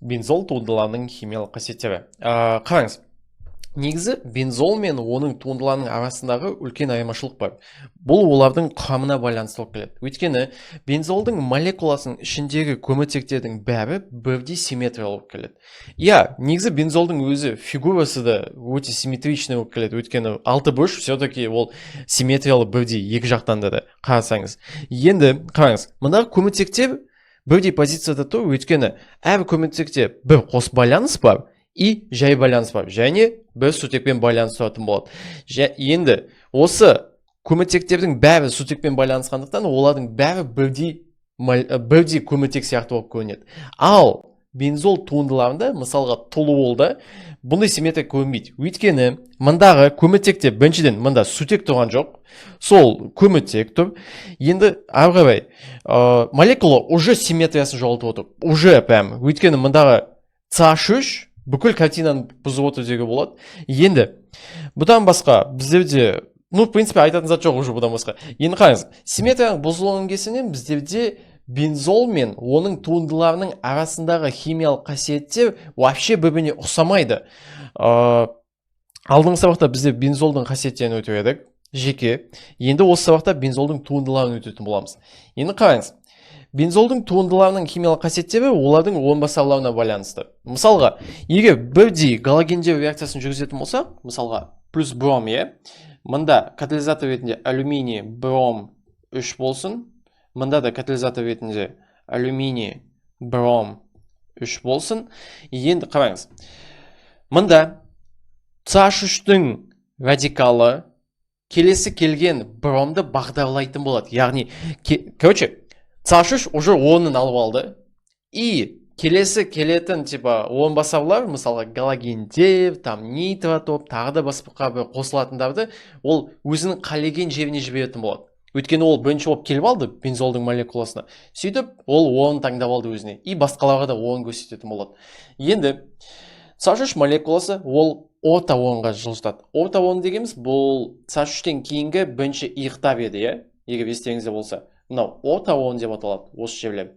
Бензол туындыларының химиялық қасиеттері. Қараңыз, негізі бензол мен оның туындыларының арасындағы үлкен айырмашылық бар. Бұл олардың құрамына байланысты болып келеді. Өйткені бензолдың молекуласының ішіндегі көміртектердің бәрі бірдей симметриялы болып келеді. Иә, негізі бензолдың өзі фигурасы да өте симметричный болып келеді. Өйткені алты бұрыш все-таки ол симметриялы бірдей екі жақтан да қарасаңыз. Енді қараңыз, мындағы көміртектер бірдей позицияда тұр, өйткені әр көміртекте бір қос байланыс бар и жай байланыс бар, және бір сутекпен байланыс тұратын болады. Енді осы көміртектердің бәрі сутекпен байланысқандықтан олардың бәрі бірдей көміртек сияқты болып көрінеді. Ал бензол туындыларында, мысалға толуолда бұндай симметрия көрінбейді. Өйткені мындағы көміртекте біріншіден мында сутек тұрған жоқ, сол көміртек тұр. Енді ары қарай молекула уже симметриясын жоғалтып отыр. Уже прям. Өйткені мындағы CH3 бүкіл картинаны бұзып отыр деуге болады. Енді бұдан басқа біздерде, в принципе, айтатын зат жоқ уже бұдан басқа. Енді қараңыз, симметрияның бұзылуының кесінен біздерде бензол мен оның туындыларының арасындағы химиялық қасиеттер вообще бір-біріне ұқсамайды. Алдыңғы сабақта бізде бензолдың қасиеттерін өтіп едік, жеке. Енді осы сабақта бензолдың туындыларын өтетін боламыз. Енді қараңыз, бензолдың туындыларының химиялық қасиеттері олардың орынбасарларына байланысты. Мысалға, егер бірдей галогендеу реакциясын жүргізетін болсақ, мысалға плюс бром, мында катализатор ретінде алюминий бром 3 болсын, мында да катализатор ретінде алюминий бром 3 болсын. Енді қараңыз, мында CH3-тің радикалы келесі келген бромды бағдарлайтын болады. Яғни, CH3 уже орнын алып алды. И келесі келетін орынбасарлар, мысалға галогендер, нитротоп, тағы да басқа бір қосылатындарды ол өзінің қалеген жеріне жіберетін болады. Өйткені ол бірінші болып келіп алды бензолдың молекуласына. Сөйтіп, ол орын таңдап алды өзіне. И басқаларға да орын көрсететін болады. Енді CH3 молекуласы ол орта орынға жылжытады. Орта орын дегеніміз бұл CH3-тен кейінгі бірінші иықтар еді, егер естеріңізде болса. Мынау орта орын деп аталады, осы жерлер.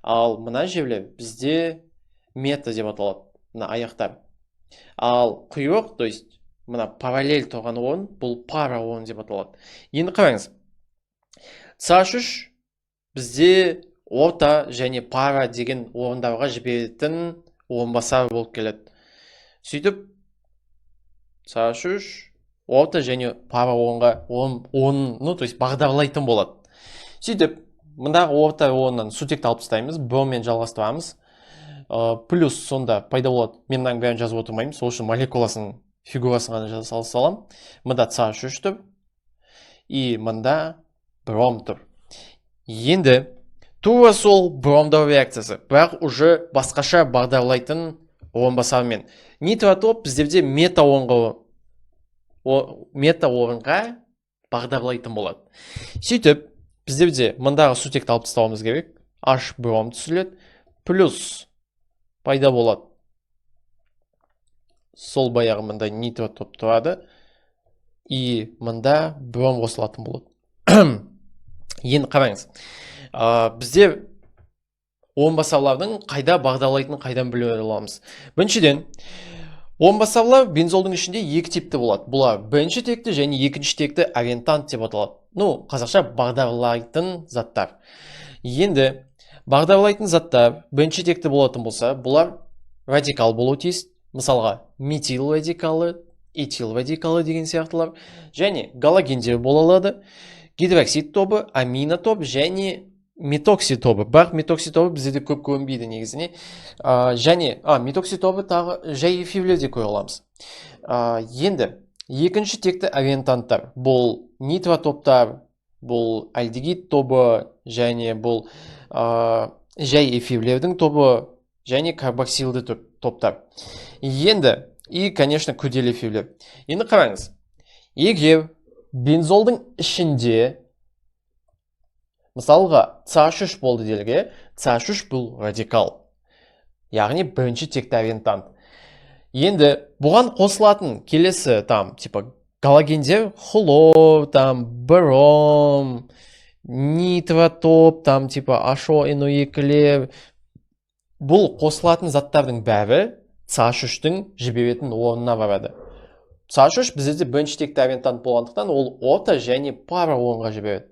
Ал мына жерлер бізде мета деп аталады, мына аяқтар. Ал құйрық, то есть мына параллель тұрған орын, бұл пара орын деп аталады. Енді қараңыз, CH3 бізде орта және пара деген орындарға жіберетін орынбасар болып келеді. Сөйтіп, CH3 орта және пара орынға то есть бағдарлайтын болады. Сөйтіп, мындағы орта орыннан сутекті алып тастаймыз, броммен жалғастырамыз. Плюс сонда пайда болады. Мен мынаның бәрін жазып отырмаймын, сол үшін молекуласының фигурасын ғана жаза салам. Мында CH3 тұр, и мында бром тұр. Енді тура сол бромдау реакциясы, бірақ уже басқаша бағдарлайтын орынбасармен. Нитротоп біздерде мета орынға бағдарлайтын болады. Сөйтіп, біздерде мындағы сутекті алып тастауымыз керек. H бром түсіріледі, плюс пайда болады. Сол баяғы мында нитротоп тұрады, и мында бром қосылатын болады. Енді қараңыз, біздер орынбасарлардың қайда бағдарлайтынын қайдан біле аламыз. Біріншіден, орынбасарлар бензолдың ішінде екі типті болады. Бұлар бірінші текті және екінші текті ориентант деп аталады. Қазақша бағдарлайтын заттар. Енді бағдарлайтын заттар бірінші текті болатын болса, бұлар радикал болу тиіс. Мысалға, метил радикалы, этил радикалы деген сияқтылар, және галогендер бола алады. Гидроксид тобы, амино топ және метоксид тобы. Бірақ метоксид тобы бізде көп көрінбейді негізіне. Және метоксид тобы тағы жай эфирлерде көре аламыз. Енді екінші текті ориентанттар. Бұл нитротоптар, бұл альдегид тобы, және бұл жай эфирлердің тобы, және карбоксилді топтар. Енді, и, конечно, күрделі эфирлер. Енді қараңыз. Егер бензолдың ішінде, мысалға, CH3 болды делге, CH3 бұл радикал. Яғни бірінші текті ориентант. Енді бұған қосылатын келесі галогендер хлор, бром, нитротоп, HO, NO2-лер, бұл қосылатын заттардың бәрі CH3-тің жіберетін орнына барады. CH3 бізде бірінші текті абентант болғандықтан ол орта және пара орынға жібереді.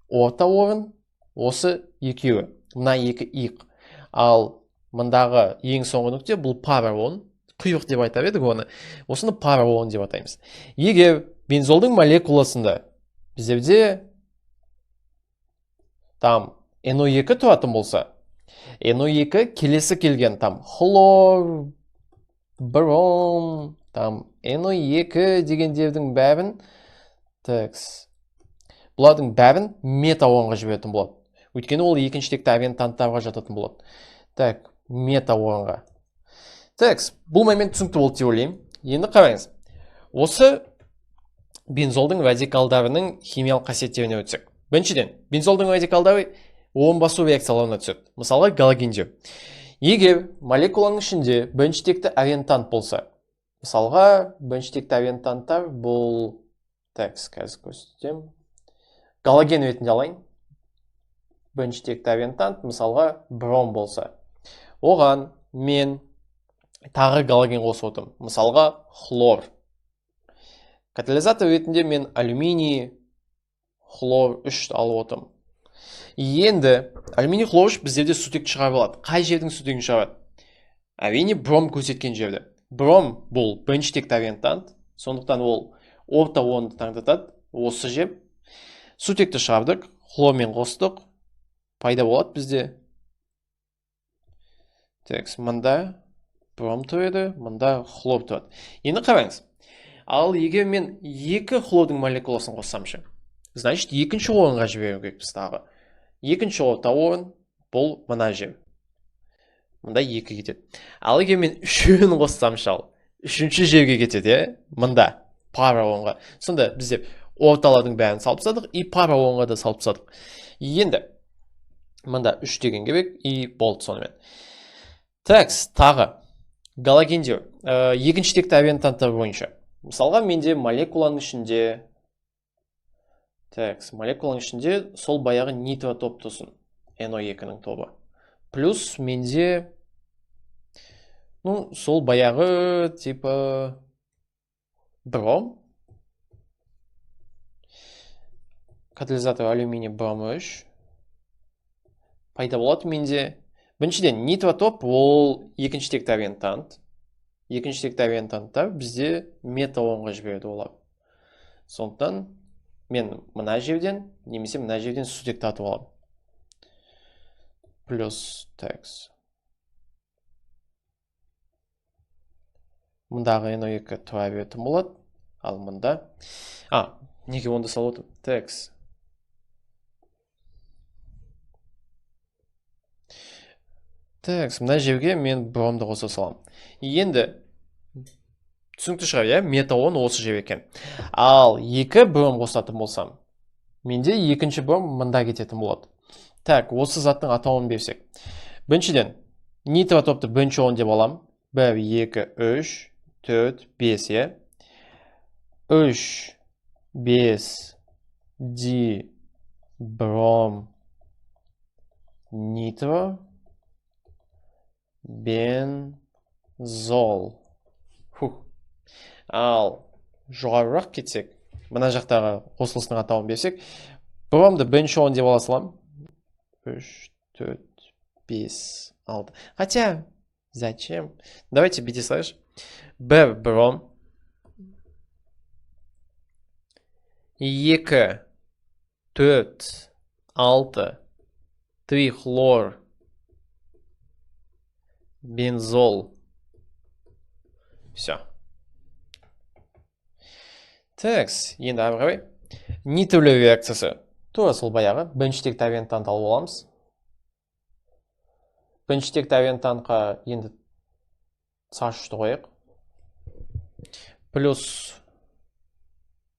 Орта орын осы екеуі, мына екі иық. Ал мындағы ең соңғы нүкте бұл пара орын, құйрық деп айтар едік оны. Осыны пара орын деп атаймыз. Егер бензолдың молекуласында біздерде там NO2 тұратын болса, NO2 келесі келген там хлор, бром, там NO2 дегендердің бәрін, бұлардың бәрін мета-орынға жіберетін болады. Өйткені ол екінші текті абентанттарға жататын болады. Так, мета-орынға. Бұл момент түсінікті болды деп ойлаймын. Енді қараңыз. Осы бензолдың радикалдарының химиялық қасиеттеріне өтсек. Біріншіден, бензолдың радикалдары орын басу реакцияларына түседі. Мысалға галогендеу. Егер молекуланың ішінде бірінші текті абентант болса, мысалға бірінші текті абентанттар бұл, қазір көрсетем, галоген ретінде алайын. Бірінші текті абентант, мысалға бром болса. Оған мен тағы галоген қосып отырмын. Мысалға хлор. Катализатор ретінде мен алюминий, хлор 3 алып отырмын. Енді алюминий хлор 3 біздерде сутек шығарып алады. Қай жердің сутегін шығарады? Әрине бром көрсеткен жерде. Бром бұл бірінші текті абентант, сондықтан ол орта орынды таңдатады. Осы жер сутекті шығардық, хлормен қостық, пайда болады бізде. Мында бром тұрады, мында хлор тұрады. Енді қараңыз. Ал егер мен екі хлордың молекуласын қоссамшы, значит, екінші орынға жіберу керек біз тағы. Екінші орта орын бұл мына жер. Мында екі кетеді. Ал егер мен үшеуін қоссамшы, үшінші жерге кетеді, мында пара орынға. Сонда бізде орталардың бәрін салып тастадық, и пара орынға да салып тастадық. Енді мында 3 деген керек, и болды сонымен. Тағы галогендеу. Екінші текті абентанттар бойынша. Мысалға менде молекуланың ішінде сол баяғы нитротоп тұрсын, NO2-ның тобы. Плюс менде сол баяғы типа бром, катализатор алюминий бром 3 пайда болады менде. Біріншіден, нитротоп ол екінші текті абентант. Екінші текті абентанттар бізде мета-орынға жібереді олар. Сондықтан мен мына жерден, немесе мына жерден сутекті атып аламын. Плюс мұндағы NO2 тұра беретін болады. Ал мұнда... неге онда салып отырмын? Мына жерге мен бромды қоса салам. Енді түсінікті шығар, мета-орын осы жер екен. Ал екі бром қосатын болсам, менде екінші бром мында кететін болады. Осы заттың атауын берсек. Біріншіден, нитротопты бірінші орын деп алам. 1, 2, 3, 4, 5, 3, 5, ди, бром, нитро, бензол. Ал жоғарырақ кетсек, мына жақтағы қосылысының атауын берсек, бромды бірінші орын деп ала салам. 3, 4, 5, 6. Хотя, зачем? Давайте бейте слэш. 1 бром, 2, 4, 6, 3 хлор, бензол. Все. Енді ары қарай. Нитрлеу реакциясы. Тура сол баяғы. Бірінші текті абентант алып аламыз. Бірінші текті абентантқа енді CH3-ті қояйық. Плюс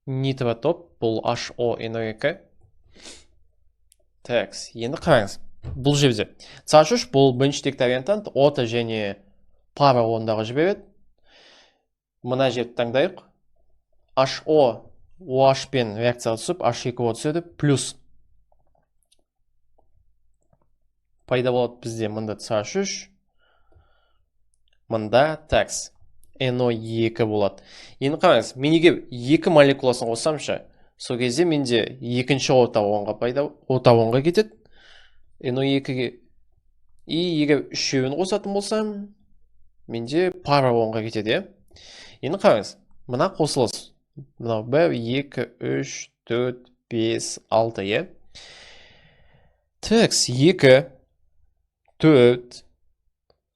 нитротоп, бұл HONO2. Енді қараңыз. Бұл жерде. CH3 бұл бірінші текті абентант, орта және пара орындағы жібереді. Мына жерді таңдайық. HO, OH пен реакция түсіп, H2O түседі, плюс пайда болады бізде мында CH3, мында такс NO2 болады. Енді қараңыз, мен егер 2 молекуласын қоссамшы, сол кезде менде екінші отауынға кетеді. NO2-ге. И егер үшеуін қосатын болсам, менде пара онға кетеді. Енді қараңыз, мына қосылыс. Мынау 1, 2, 3, 4, 5, 6, Такс, 2, 4,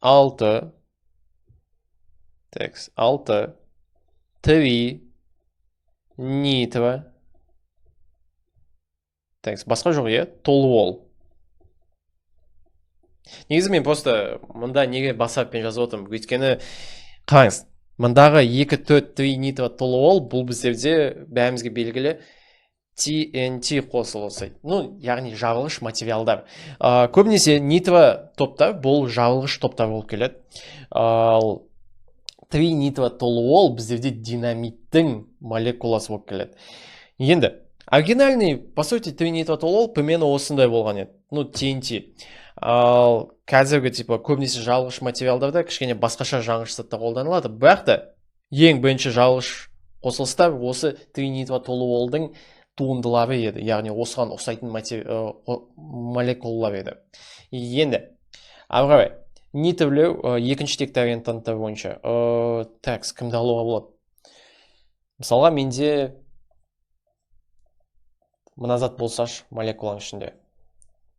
6, такс, 6, 3, нитро. Такс, басқа жоқ, толуол. Негізі мен просто мұнда неге басаппен жазып отырмын, өйткені қараңыз, мұндағы 2, 4, 3 нитро толуол бұл біздерде бәрімізге белгілі TNT қосылысы. Яғни жарылғыш материалдар. Көбінесе нитро топтар бұл жарылғыш топтар болып келеді. Ал 3 нитро толуол біздерде динамиттің молекуласы болып келеді. Енді оригинальный, по сути, 3 нитро толуол примерно осындай болған еді. TNT. Ал қазіргі көбінесе жарылғыш материалдарда кішкене басқаша жанғыш заттар қолданылады. Бірақ та ең бірінші жарылғыш қосылыстар осы 3 нитро толуолдың туындылары еді. Яғни осыған ұқсайтын молекулалар еді. Енді ары қарай нитрлеу екінші текті ориентанттар бойынша. Такс, кімді алуға болады? Мысалға менде мына зат болсашы молекуланың ішінде.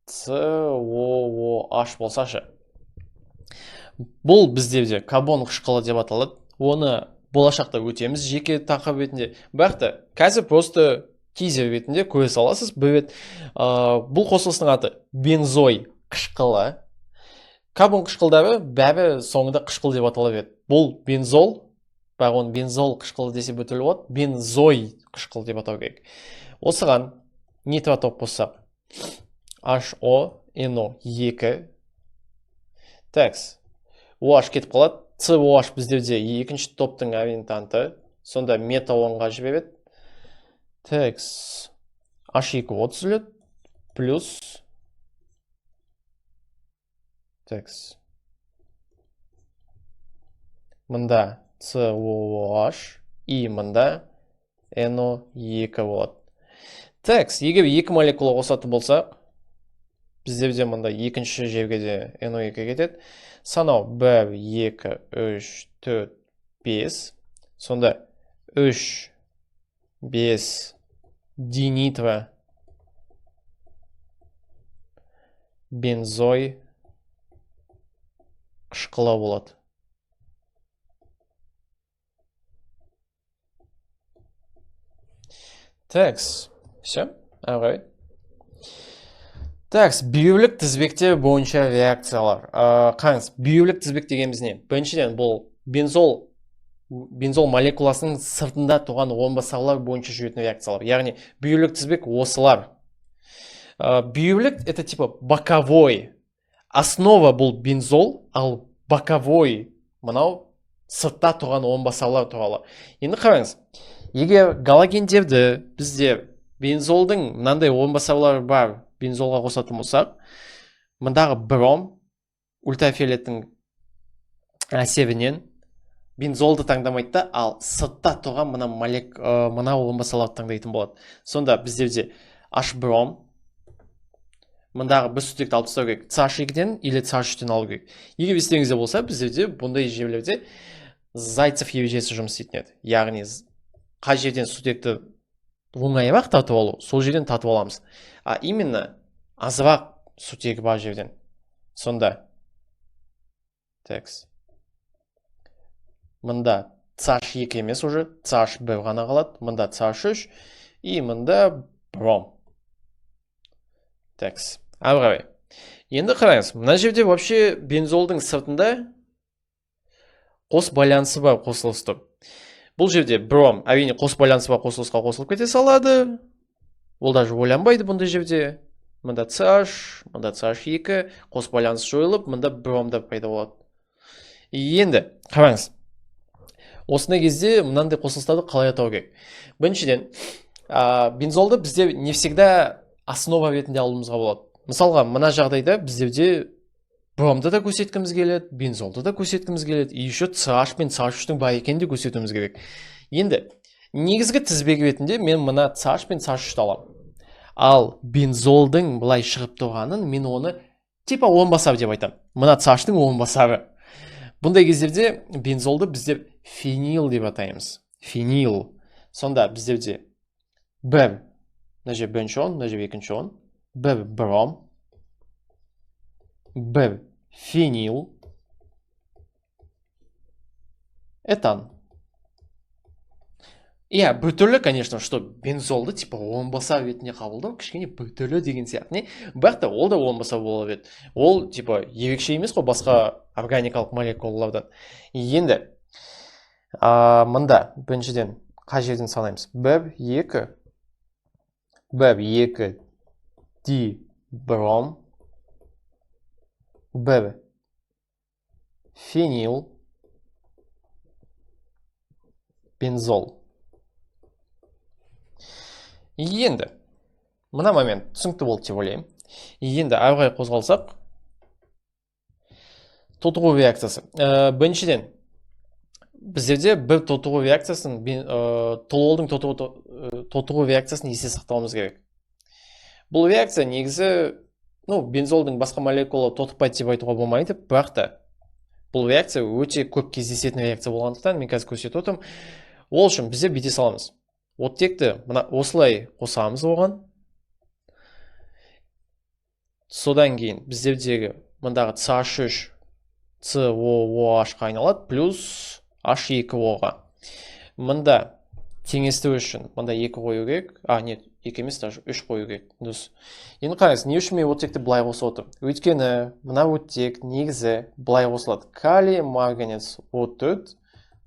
COOH болсашы. Бұл біздерде карбон қышқылы деп аталады. Оны болашақта өтеміз жеке тақырып ретінде. Бірақ та қазір просто тизер ретінде көре саласыз. Бұл қосылыстың аты бензой қышқылы. Карбон қышқылдары бәрі соңында қышқыл деп аталып еді. Бұл бензол, бірақ оны бензол қышқылы десе бүтілі болады. Бензой қышқыл деп атау керек. Осыған нитро топ қоссақ. HO, NO2. Такс. OH кетіп қалады. COH біздерде екінші топтың ориентанты. Сонда мета-онға жібереді. Такс. H2 түзіледі. Плюс. Такс. Мында COH и мында NO2 болады. Такс. Егер 2 молекула қосатын болсақ, біздерде мында екінші жерге де NO2 кетеді. Санау 1, 2, 3, 4, 5. Сонда 3, 5 динитро бензой қышқылы болады. Такс. Все, ағай. Такс, бүйірлік тізбектер бойынша реакциялар. Қараңыз, бүйірлік тізбек дегеніміз не? Біріншіден бұл бензол молекуласының сыртында тұрған омбасаулар бойынша жүретін реакциялар. Яғни бүйірлік тізбек осылар. Бүйірлік это боковой. Основа бұл бензол, ал боковой мынау сыртта тұрған омбасаулар туралы. Енді қараңыз, егер галогендерді біздер бензолдың мынандай омбасаулары бар бензолға қосатын болсақ, мындағы бром ультрафиолеттің әсерінен бензолды таңдамайды да, ал сыртта тұрған мына омбасауларды таңдайтын болады. Сонда біздерде H-бром, мындағы бір сутекті алып тастау керек, CH2-ден или CH3-ден алу керек. Егер естеріңізде болса, біздерде бұндай жерлерде Зайцев ережесі жұмыс істейтін еді. Яғни қай жерден сутекті оңайырақ татып алу, сол жерден татып аламыз. А именно азырақ сутегі бар жерден. Сонда такс. Мында CH2 емес уже, CH1 ғана қалады, мында CH3 и мында бром. Такс. Ары қарай. Енді қараңыз, мына жерде вообще бензолдың сыртында қос байланысы бар қосылыс тұр. Бұл жерде бром, әрине қос байланысы бар қосылысқа қосылып кете салады. Ол даже ойланбайды бұндай жерде. Мында CH, мында CH2, қос байланыс жойылып, мында бромда пайда болады. Енді қараңыз. Осындай кезде мынандай қосылыстарды қалай атау керек? Біріншіден, бензолды біздер не всегда основа ретінде алуымызға болады. Мысалға, мына жағдайда біздерде бромды да көрсеткіміз келеді, бензолды да көрсеткіміз келеді, и еще CH пен CH3-тің бар екенін де көрсетуіміз керек. Енді негізгі тізбек ретінде мен мына CH пен CH3-ті аламын. Ал бензолдың былай шығып тұрғанын мен оны типа 10 басар деп айтамын. Мына CH-тың 10 басары. Бұндай кездерде бензолды біздер фенил деп атаймыз. Фенил. Сонда біздерде бір, мына жер бірінші орын, мына жер екінші орын, бір бром, бір фенил, этан. Иә, біртүрлі, конечно, что бензолды типа 10 басар ретінде қабылдау кішкене біртүрлі деген сияқты не. Бірақ та ол да 10 басар бола береді. Ол типа ерекше емес қой басқа органикалық молекулалардан. Енді мында біріншіден қай жерден санаймыз? 1, 2 ди бром, 1 фенил, бензол. Енді мына момент түсінікті болды деп ойлаймын. Енді ары қарай қозғалсақ, тотығу реакциясы. Біріншіден біздерде бір тотығу реакциясын, толуолдың тотығу реакциясын есте сақтауымыз керек. Бұл реакция негізі, бензолдың басқа молекула тотықпайды деп айтуға болмайды, бірақ та бұл реакция өте көп кездесетін реакция болғандықтан мен қазір көрсетіп отырмын. Ол үшін біздер бүйте саламыз. Оттекті мына осылай қосамыз оған. Содан кейін біздердегі мындағы CH3 COOH-қа айналады, плюс H2O-ға. Мында теңестіру үшін мында 2 қою керек. Нет, 2 емес, даже 3 қою керек. Енді қараңыз, не үшін мен оттекті былай қосып отырмын? Өйткені мына оттек негізі былай қосылады. Калий марганец O4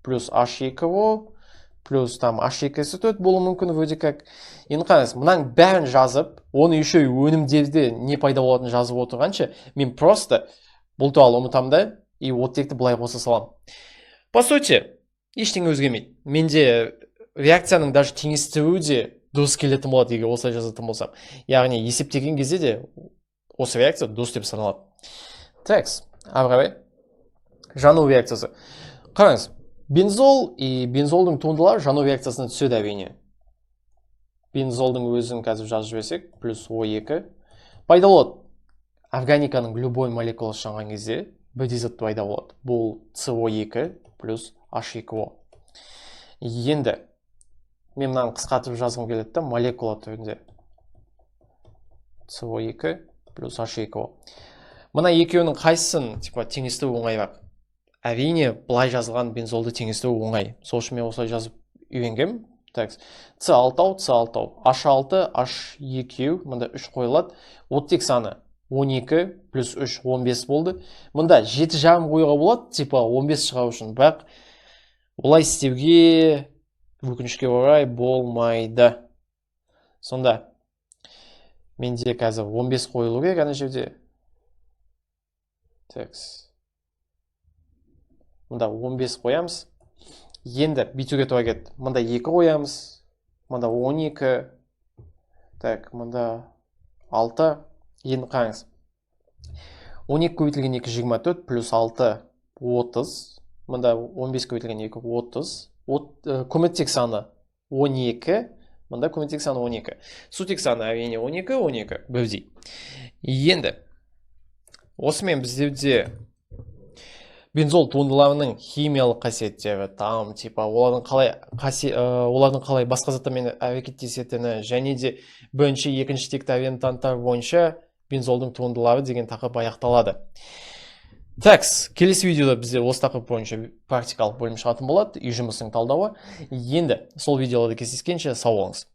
плюс H2O плюс там H2SO4 болуы мүмкін вроде как. Енді қараңыз, мынаның бәрін жазып, оны еще өнімдерде не пайда болатынын жазып отырғанша, мен просто бұл туралы ұмытамын да, и оттекті былай қоса саламын. По сути, ештеңе өзгермейді. Менде реакцияның даже теңестіруі де дұрыс келетін болады, егер осылай жазатын болсам. Яғни есептеген кезде де осы реакция дұрыс деп саналады. Текс, ары қарай жану реакциясы. Қараңыз, бензол и бензолдың туындылары жану реакциясына түседі әрине. Бензолдың өзін қазір жазып жіберсек, плюс O2 пайда болады. Органиканың любой молекуласы жанған кезде бірдей зат пайда болады. Бұл CO2 плюс H2O. Енді мен мынаны қысқартып жазғым келеді да, молекула түрінде CO2 плюс H2O. Мына екеуінің қайсысын типа теңестіру оңайырақ? Әрине, былай жазылған бензолды теңестіру оңай. Сол үшін мен осылай жазып үйренгем. C6, H6, H2, мында 3 қойылады. Оттек саны 12 плюс 3, 15 болды. Мында 7,5 қоюға болады, типа 15 шығару үшін. Бірақ олай істеуге өкінішке орай болмайды. Сонда менде қазір 15 қойылу керек ана жерде. Мында 15 қоямыз. Енді бүйтуге тура келеді. Мында 2 қоямыз. Мында 12. Мында 6. Енді қараңыз. 12 көбейтілген 2 24 плюс 6 30. Мында 15 көбейтілген 2 30. Көметтек саны 12. Мында көметтек саны 12. Сутек саны әрине 12 бірдей. Енді осымен біздерде бензол туындыларының химиялық қасиеттері, там, типа, олардың қалай басқа заттармен әрекеттесетіні, және де бірінші, екінші текті варианттар бойынша бензолдың туындылары деген тақырып аяқталады. Келесі видеода бізде осы тақырып бойынша практикалық бөлім шығатын болады, үй жұмысының талдауы. Енді сол видеоларда кездескенше сау болыңыз.